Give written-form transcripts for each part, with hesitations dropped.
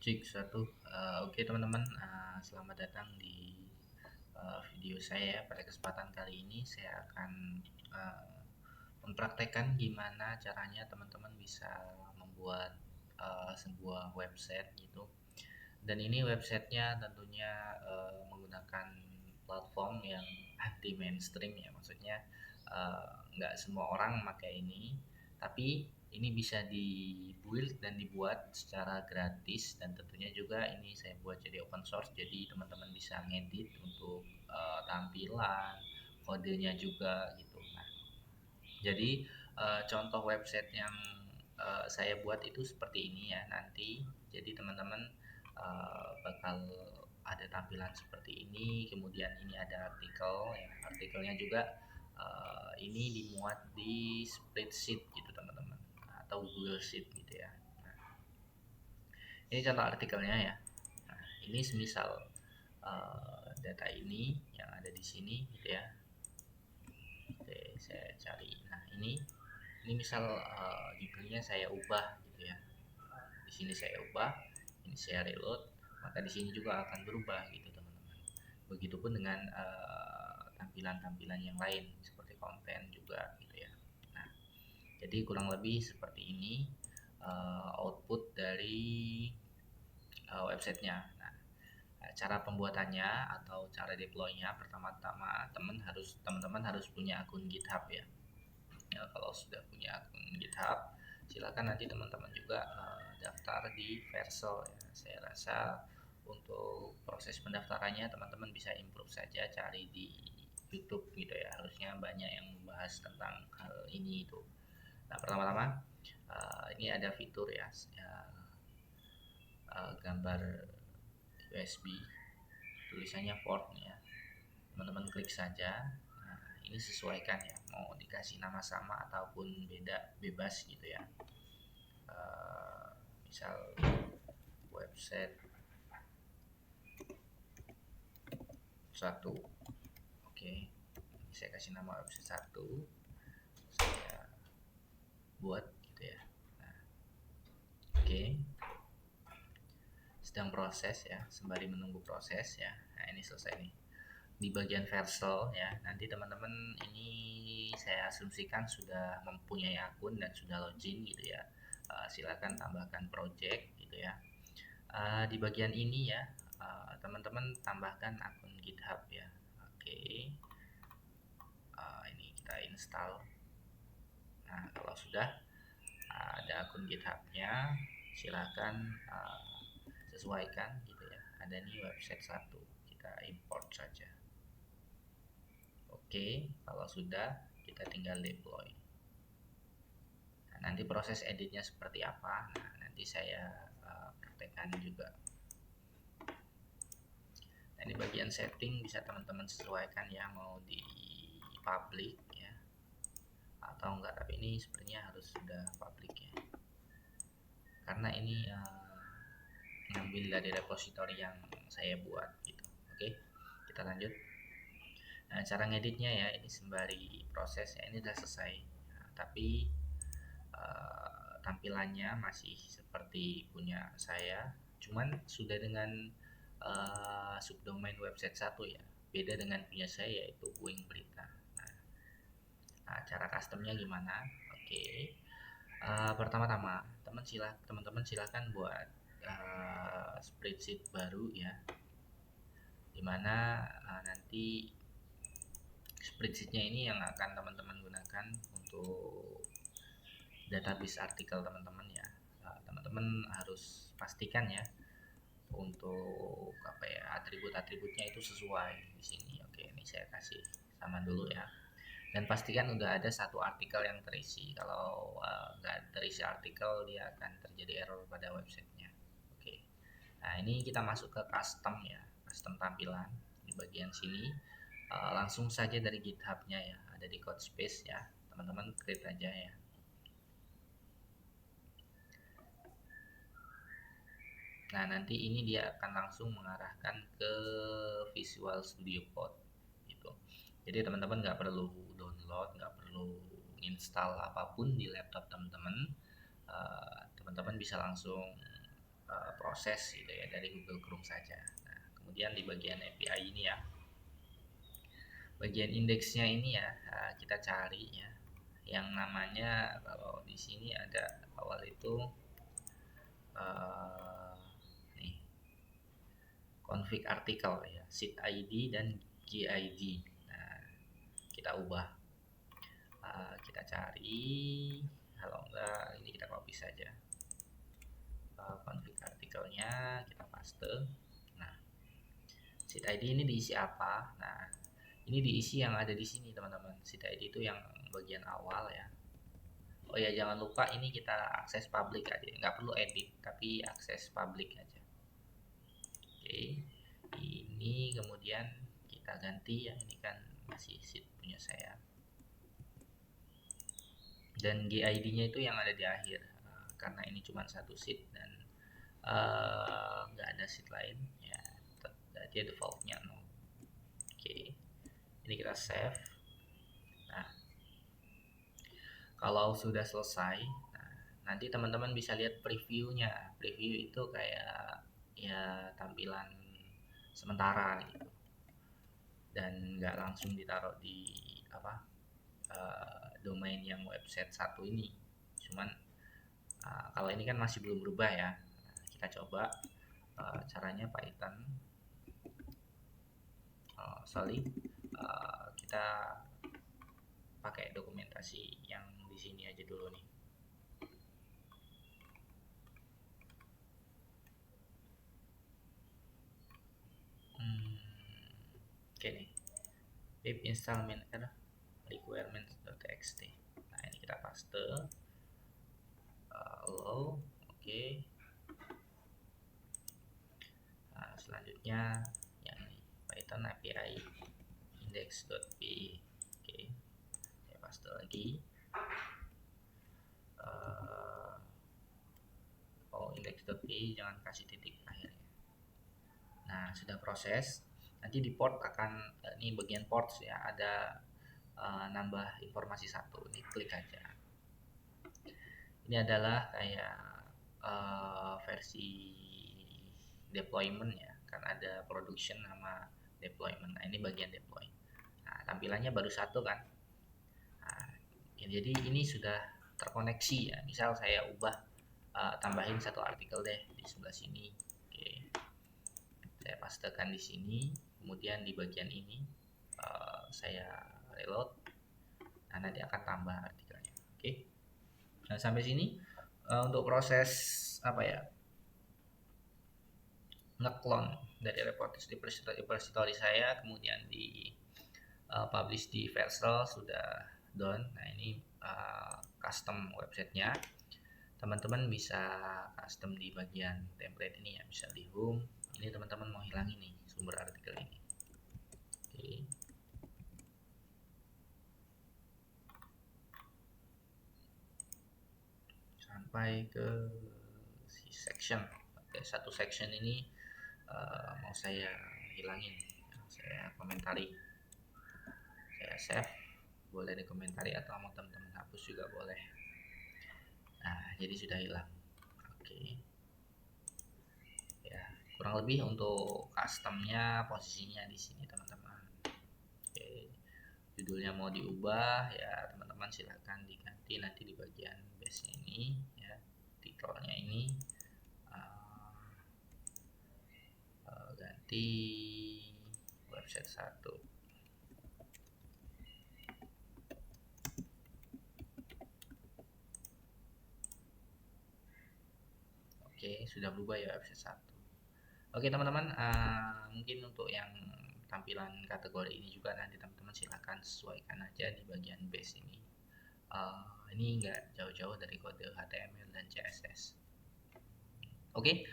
Cek satu. Oke teman-teman, selamat datang di video saya. Pada kesempatan kali ini saya akan uh, mempraktekkan gimana caranya teman-teman bisa membuat sebuah website gitu. Dan ini websitenya tentunya menggunakan platform yang anti mainstream ya, maksudnya nggak semua orang pakai ini, tapi ini bisa dibuild dan dibuat secara gratis, dan tentunya juga ini saya buat jadi open source, jadi teman-teman bisa ngedit untuk tampilan, kodenya juga gitu. Nah, jadi contoh website yang saya buat itu seperti ini ya nanti. Jadi teman-teman bakal ada tampilan seperti ini. Kemudian ini ada artikel ya. Artikelnya juga ini dimuat di spreadsheet gitu teman-teman, atau Google Sheet gitu ya. Nah, ini contoh artikelnya ya. Nah, ini semisal data ini yang ada di sini gitu ya. Oke, saya cari. Nah, ini misal judulnya saya ubah gitu ya. Di sini saya ubah, ini saya reload, maka di sini juga akan berubah gitu teman-teman. Begitupun dengan tampilan-tampilan yang lain seperti konten juga gitu ya. Nah, jadi kurang lebih seperti ini output dari websitenya. Nah, cara pembuatannya atau cara deploynya, pertama-tama teman-teman harus punya akun GitHub ya. Ya, kalau sudah punya akun GitHub, silakan nanti teman-teman juga daftar di Vercel ya. Saya rasa untuk proses pendaftarannya teman-teman bisa improve saja, cari di YouTube gitu ya. Harusnya banyak yang membahas tentang hal ini itu. Nah, pertama-tama ini ada fitur ya, gambar USB, tulisannya port ya. Teman-teman klik saja. Nah, ini sesuaikan ya, mau dikasih nama sama ataupun beda, bebas gitu ya. Misal website 1. Oke, saya kasih nama website 1, saya buat gitu ya. Nah, oke, sedang proses ya, sembari menunggu proses ya. Nah, ini selesai nih di bagian Vercel ya. Nanti teman-teman ini saya asumsikan sudah mempunyai akun dan sudah login gitu ya. Silakan tambahkan project gitu ya. Di bagian ini ya, teman-teman tambahkan akun GitHub ya. Oke, ini kita install. Nah, kalau sudah ada akun GitHub-nya, silakan sesuaikan gitu ya. Ada nih website 1, kita import saja. Oke, kalau sudah kita tinggal deploy. Nah, nanti proses editnya seperti apa? Nah, nanti saya praktekkan juga. Nah, di bagian setting bisa teman-teman sesuaikan ya, mau di public ya atau enggak, tapi ini sebenarnya harus sudah public ya, karena ini ngambil dari repository yang saya buat gitu. Oke, kita lanjut. Nah, cara ngeditnya ya, ini sembari proses ya, ini sudah selesai. Nah, tapi tampilannya masih seperti punya saya, cuman sudah dengan subdomain website 1 ya. Beda dengan punya saya, yaitu Boeing Berita. Nah, cara customnya gimana? Oke, pertama-tama teman-teman silakan buat spreadsheet baru ya, dimana nanti spreadsheetnya ini yang akan teman-teman gunakan untuk database artikel teman-teman ya. Teman-teman harus pastikan ya untuk apa ya, atribut-atributnya itu sesuai di sini. Oke, ini saya kasih sama dulu ya. Dan pastikan udah ada satu artikel yang terisi. Kalau nggak terisi artikel, dia akan terjadi error pada websitenya. Oke, nah ini kita masuk ke custom ya, custom tampilan di bagian sini. Langsung saja dari GitHub-nya ya, ada di Codespace ya, teman-teman create aja ya. Nah, nanti ini dia akan langsung mengarahkan ke Visual Studio Code gitu. Jadi teman-teman nggak perlu download, nggak perlu install apapun di laptop teman-teman. Teman-teman bisa langsung proses gitu ya dari Google Chrome saja. Nah, kemudian di bagian API ini ya, bagian indeksnya ini ya, kita cari ya yang namanya, kalau di sini ada awal itu nih config artikel ya, seed ID dan GID. Nah, kita ubah, kita cari, kalau enggak ini kita copy saja config artikelnya, kita paste. Nah, seed ID ini diisi apa? Nah, ini diisi yang ada di sini teman-teman. Seed ID itu yang bagian awal ya. Oh ya, jangan lupa ini kita akses public aja, nggak perlu edit tapi akses public aja. Oke, ini kemudian kita ganti ya, ini kan masih seed punya saya, dan GID-nya itu yang ada di akhir, karena ini cuma satu seed dan nggak ada seed lain ya, dia defaultnya 0. Oke, ini kita save. Nah, kalau sudah selesai, nah, nanti teman-teman bisa lihat previewnya. Preview itu kayak ya tampilan sementara gitu, dan nggak langsung ditaruh di apa domain yang website satu ini. Cuman kalau ini kan masih belum berubah ya. Nah, kita coba caranya Python. Kita pakai dokumentasi yang di sini aja dulu nih. Oke nih, pip install miner requirements.txt. Nah, ini kita paste. Hello, oke. Nah, selanjutnya yang ini, Python API index.py. Oke, saya paste lagi. Index.py jangan kasih titik akhirnya. Nah, sudah proses. Nanti di port akan ini bagian ports ya, ada nambah informasi satu. Ini klik aja. Ini adalah kayak versi deployment ya, kan ada production sama deployment. Nah, ini bagian deploy. Nah, tampilannya baru satu kan. Nah, ya, jadi ini sudah terkoneksi ya. Misal saya ubah, tambahin satu artikel deh di sebelah sini. Oke, saya pastekan di sini, kemudian di bagian ini saya reload. Nah, nanti akan tambah artikelnya. Oke, nah sampai sini untuk proses apa ya, ngeklon dari repository saya, kemudian di publish di Vercel sudah done. Nah, ini custom websitenya. Teman-teman bisa custom di bagian template ini ya, bisa di home. Ini teman-teman mau hilangin nih sumber artikel ini. Oke. Sampai ke si section. Oke, satu section ini mau saya hilangin, saya komentari, saya save, boleh dikomentari atau mau teman-teman hapus juga boleh. Nah, jadi sudah hilang. Oke, ya kurang lebih untuk customnya posisinya di sini teman-teman. Oke, judulnya mau diubah ya teman-teman silahkan diganti nanti di bagian base ini ya, titelnya ini ganti website 1. Oke, sudah berubah ya website 1. Oke teman-teman, mungkin untuk yang tampilan kategori ini juga nanti teman-teman silahkan sesuaikan aja di bagian base ini. Ini nggak jauh-jauh dari kode HTML dan CSS. Oke,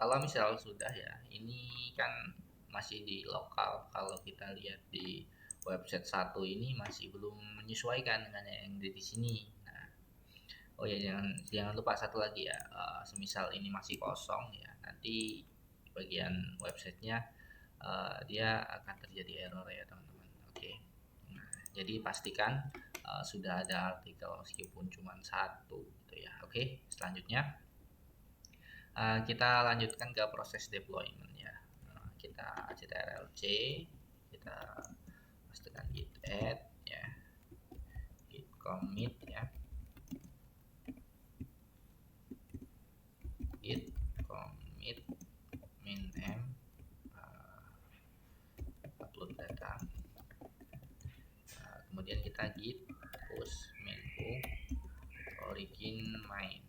kalau misal sudah ya, ini kan masih di lokal. Kalau kita lihat di website 1 ini masih belum menyesuaikan dengan yang di sini. Nah, oh ya, jangan lupa satu lagi ya, semisal ini masih kosong ya, nanti bagian websitenya dia akan terjadi error ya teman-teman. Oke, nah, jadi pastikan sudah ada artikel meskipun cuma satu gitu ya. Oke, selanjutnya Kita lanjutkan ke proses deployment ya. Kita ctrl-c, kita pastikan git add ya, git commit ya, git commit min m upload data. Kemudian kita git push minfo origin main.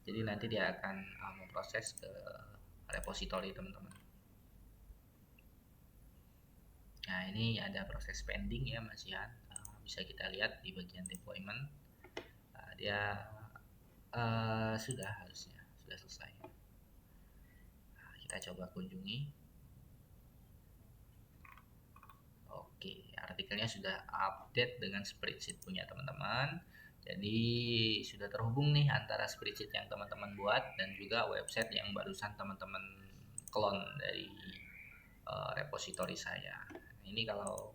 Jadi nanti dia akan memproses ke repository teman-teman. Nah, ini ada proses pending ya Mas Yan. Bisa kita lihat di bagian deployment. Dia sudah harusnya sudah selesai. Kita coba kunjungi. Oke, artikelnya sudah update dengan spreadsheet punya teman-teman. Jadi sudah terhubung nih antara spreadsheet yang teman-teman buat dan juga website yang barusan teman-teman clone dari repository saya. Ini kalau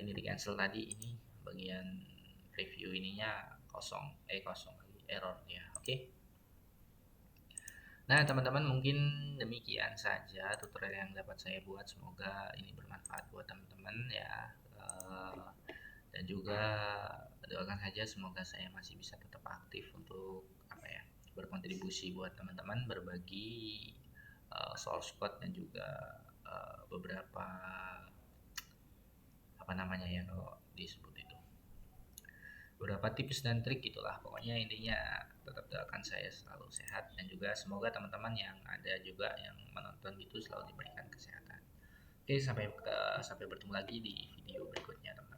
ini di cancel tadi, ini bagian preview ininya kosong lagi error ya. Oke. Nah teman-teman, mungkin demikian saja tutorial yang dapat saya buat. Semoga ini bermanfaat buat teman-teman ya. Dan juga doakan saja semoga saya masih bisa tetap aktif untuk berkontribusi buat teman-teman, berbagi source code dan juga beberapa kalau disebut itu beberapa tips dan trik gitulah. Pokoknya intinya tetap doakan saya selalu sehat dan juga semoga teman-teman yang ada juga yang menonton itu selalu diberikan kesehatan. Oke, sampai bertemu lagi di video berikutnya teman-teman.